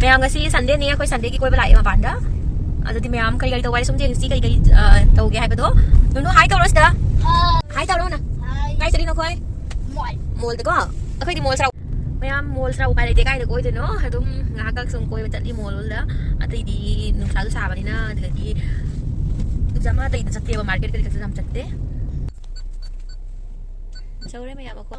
mayam ngasi Sunday ni akoi Sunday ki koi balai ma panda adudi mayam kari kari tawai sum jeng si kari kari tawge hai bado nu hai tawro sta hai tawro na kai chari no khoi mol de ko akoi di mol sra mayam mol sra upai de kai de koi de no adum nga kak sum koi chat di mol la atai di nu sa du sa bani na de di jama tai de chatte ba market kari kari jam chatte saure mayam ko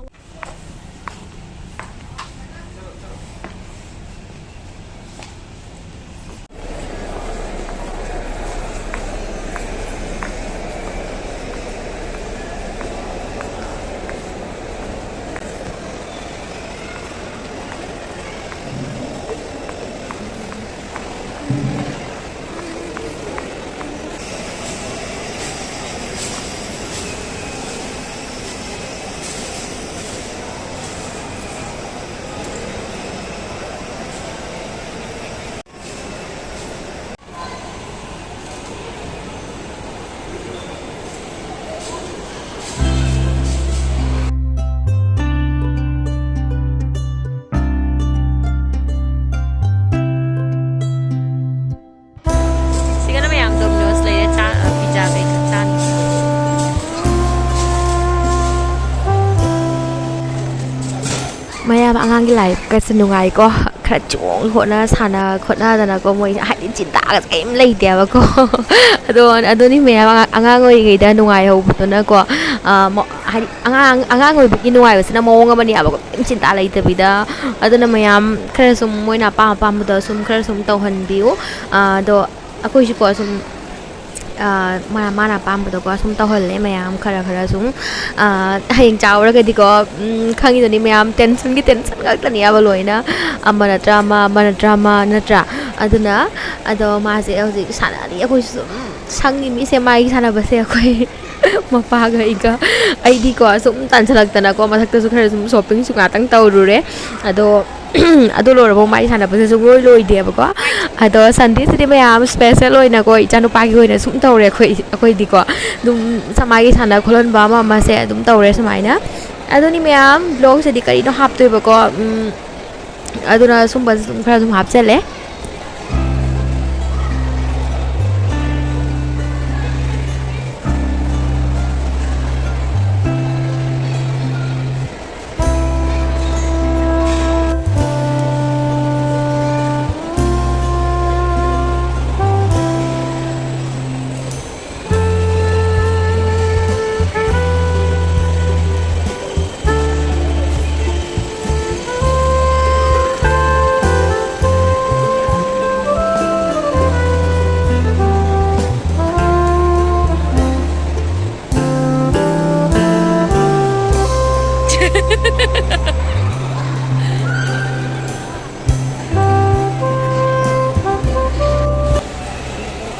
mayam angang gi lai ka sunungai ko khra chong khona sana khona dana ko moi hai din chin ta ga em lai dia ba ko ado ni mayam angang oi ngai da nungai ho bu na ko hai angang oi bi nungai ba sina mo nga mani aba ko em chin ta lai ta bi da aduna mayam khra sum moi na pa mu da sum khra sum tau han biu do akoi ji ko sum mana pam bado ko sum tawhal le mayam khara sum hayeng chawra ga di ko khangi doni mayam tension ga tani aba loina amana drama natra aduna ado ma se hoji sana ri akoi sum sangi mi se mai sana ba se akoi mapa ga iga ai di ko sum tan chalak tana ko mathak ta su khara sum shopping su nga tang tawru re ado lor bo mai sana ba se su loi de ba ko ado Sunday se mayam special oina ko ichanu pa gi oina sum tawre akoi di ko dum samai gi sana kholon ba ma se dum tawre samai na adoni mayam vlog se di kari no hap toi ba ko aduna sum ba sum khara sum hap chale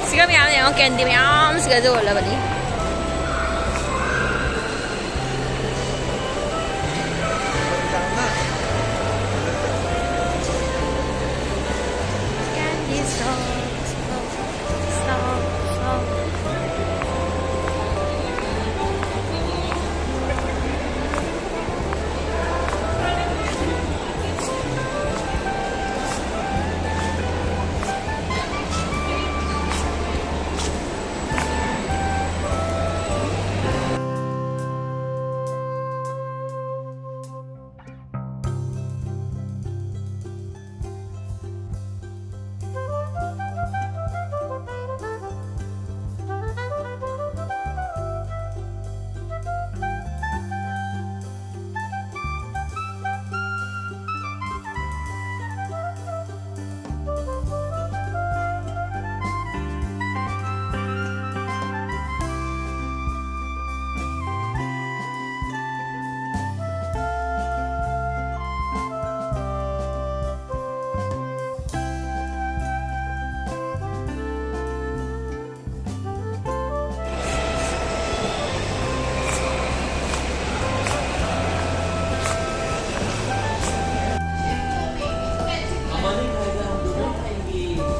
siga mayam yang candy mayam siga jo la bani candy stop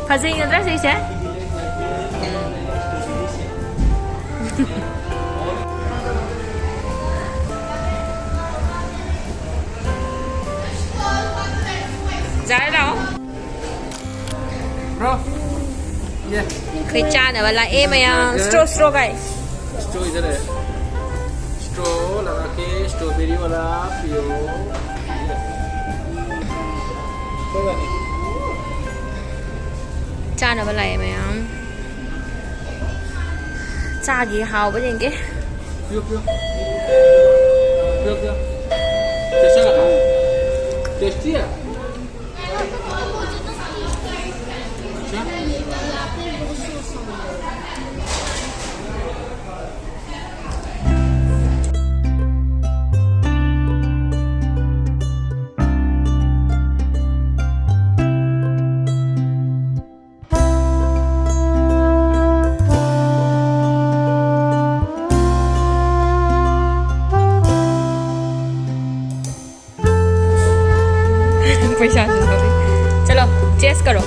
Fazendo atrás disso, é? Já é não. Bro. Yeah. Kay chana wala mayam straw guys. Straw इधर है. Straw लगा के strawberry वाला पियो. कोई बात नहीं. Chana wala mayam. Chagi hao ba yenge. पियो. कैसा लगा? टेस्टी है. पैसा चलो चेस करो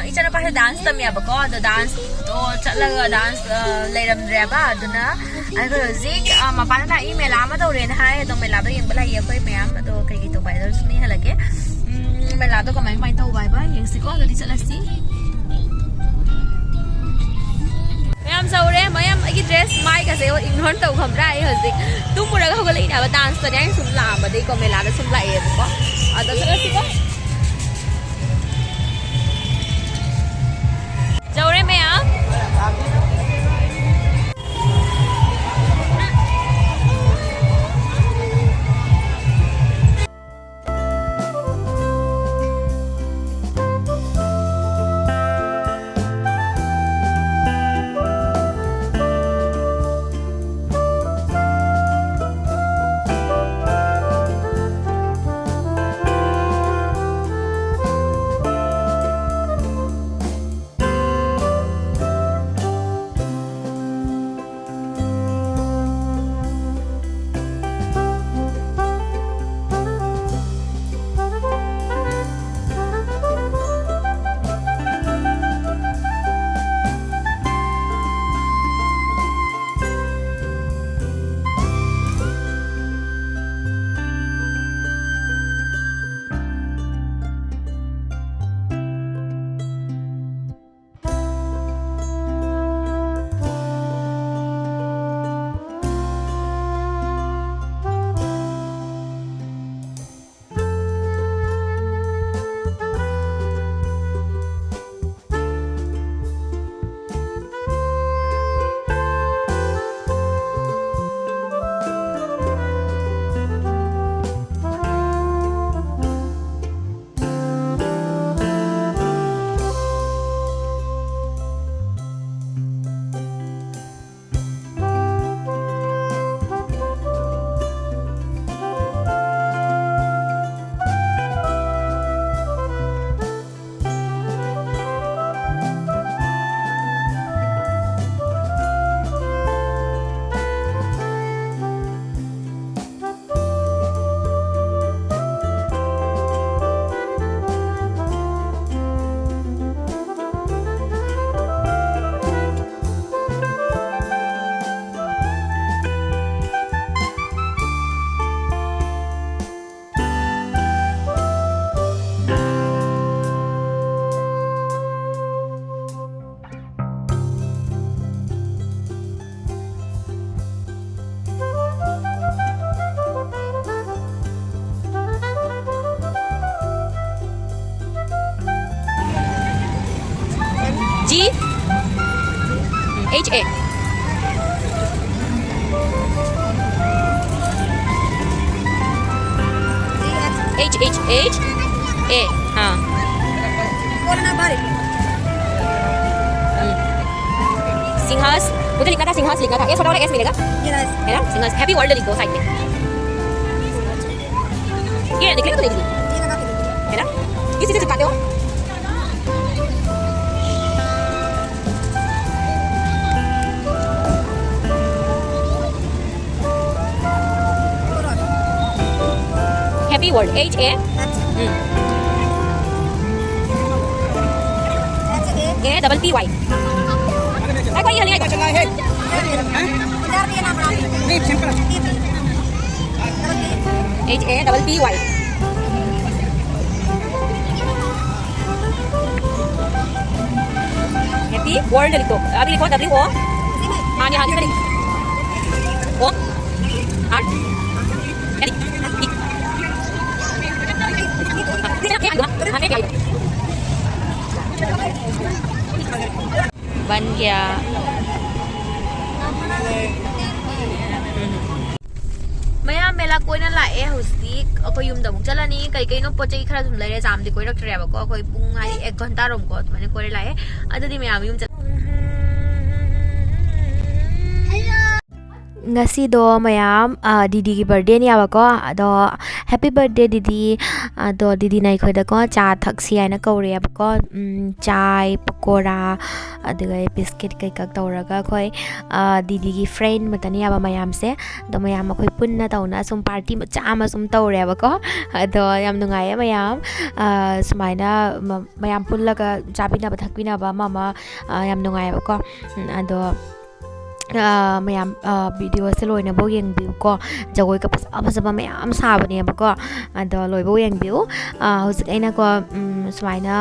इचना पासे डांस तमियाबको द डांस तो चलगा डांस लेरमद्रेबा अदुना आइको जिक मपाना ईमेल आमा दौरेन हाय तो मेलाबा यंगबला यखोय मैम तो कई तो बाइदर सुनी हलके मेला तो कमाई माइ तो बाइबा यंगसिको गली चलसी मैम सौरे मैम अगी ड्रेस माइ कसे इग्नोर तो खमरा आई हजिक तुम मुरगा होगलै ना डांस तो याई सुन लाबदे को मेला द सुन लाए को अद चलसिको Zaure में आप A H A हाँ सिंहास मुझे लिखना था सिंहास लिखना था एस छोटा वाला एस मिलेगा है ना सिंहास हैप्पी वर्ल्ड लिखो साइड में ये निकलेगा तो देख लीजिए है ना किसी से चिपकाते हो happy world H A A double P Y ai quay đi ai H A double P Y Happy World लिखो अभी लिखो W O हाँ ये हाँ किसने लिखी O R बन गया मैं मेला कोई लाए हौजिक अखोई युम दमुक चलानी कई कई नो पोचई खरा दुम लेरे जाम दि कोई रक्तरेबा को अखोई पुंग हाई 1 घंटा रोम को माने कोई लाए अदुदि मैम युम ngasi do mayam Didi ki birthday ni aba ko ado happy birthday Didi ado Didi nai khoi da ko cha thaksi aina kaure aba ko chai pakora adiga biscuit kai kak tawraga khoi Didi ki friend matani aba mayam se do mayam khoi punna tawna sum party ma cha ma sum tawre aba ko ado yam nungai mayam sumaina mayam pullaga chapina ba thakpina ba mama yam nungai aba ko ado mayam video se loina bo yeng view ko jagoi ka pasaba mayam sabani ba ko ado loi bo yeng view hojik aina ko sumaina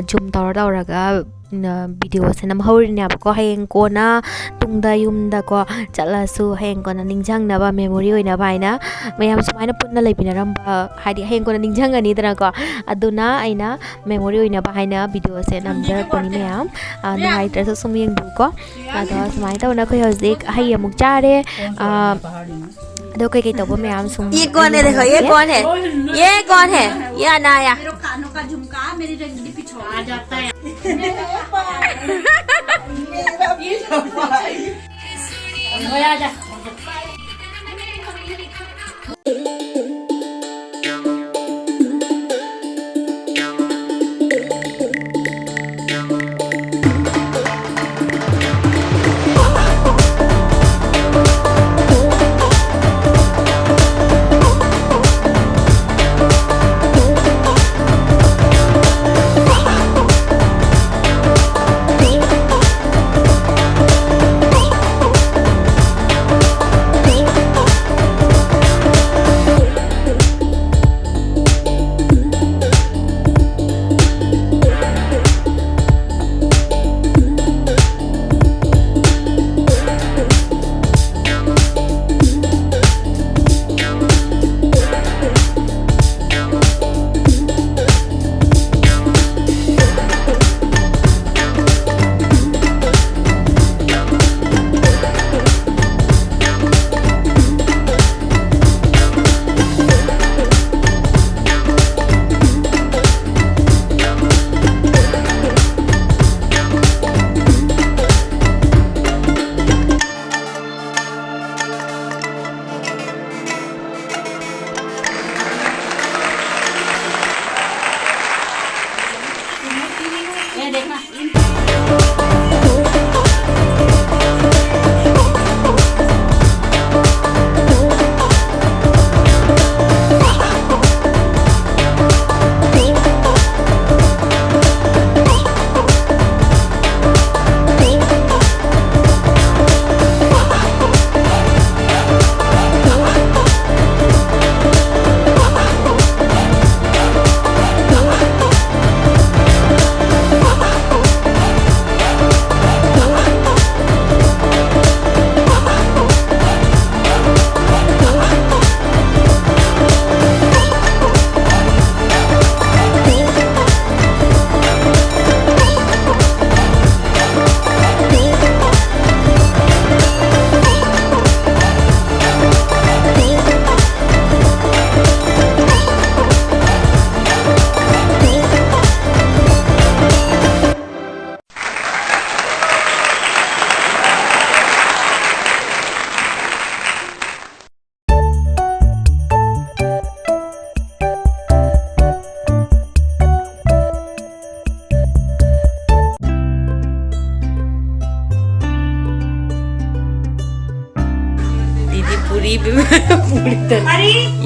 zoom tawraga video se nam hori ne ba ko heng ko na tungda yum da ko chala su heng ko na ningjang na ba memory oina ba ina mayam sumaina punna leipina ram ba hadi heng ko na ningjang ani dana ko aduna aina memory oina ba haina video se nam jar ko ni mayam nai tra sum yeng du ko ado sumaina ta na ko hojik hai amuk chare दो कई तो ma'am सुन ये कौन है देखो ये कौन है ये अनाया मेरे कानों का झुमका मेरी रंगीली पिछवा जाता है मेरा जा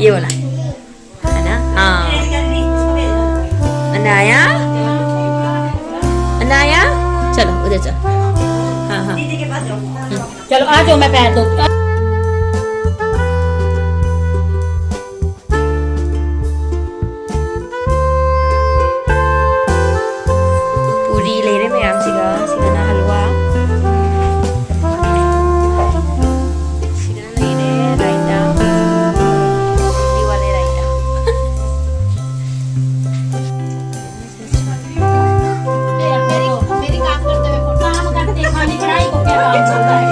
ये वाला है ना हाँ अनाया अनाया चलो उधर चलो हाँ हाँ चलो आ जाओ मैं पैर दो पूरी ले रहे मैं आप सिगा सिगा ना हलवा सिगा ना ले रहे रायता पूरी वाले रायता मेरी काम करते हुए काम करते खाली पढ़ाई को क्या काम करता है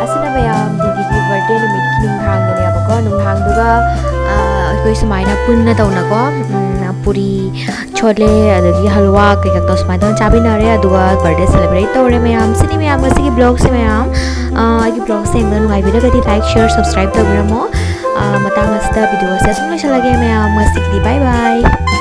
asana bayam didi ki birthday numit ki nunghang ne abako nunghang duga koi sumaina punna tawna ko puri chole adagi halwa kai ka to sumaina chabi na re aduga birthday celebrate tawre mayam sini mayam asi ki blog se mayam agi blog se ngai ngai video gadi like share subscribe tawramo matang asta video se sumla chalage mayam asi ki bye bye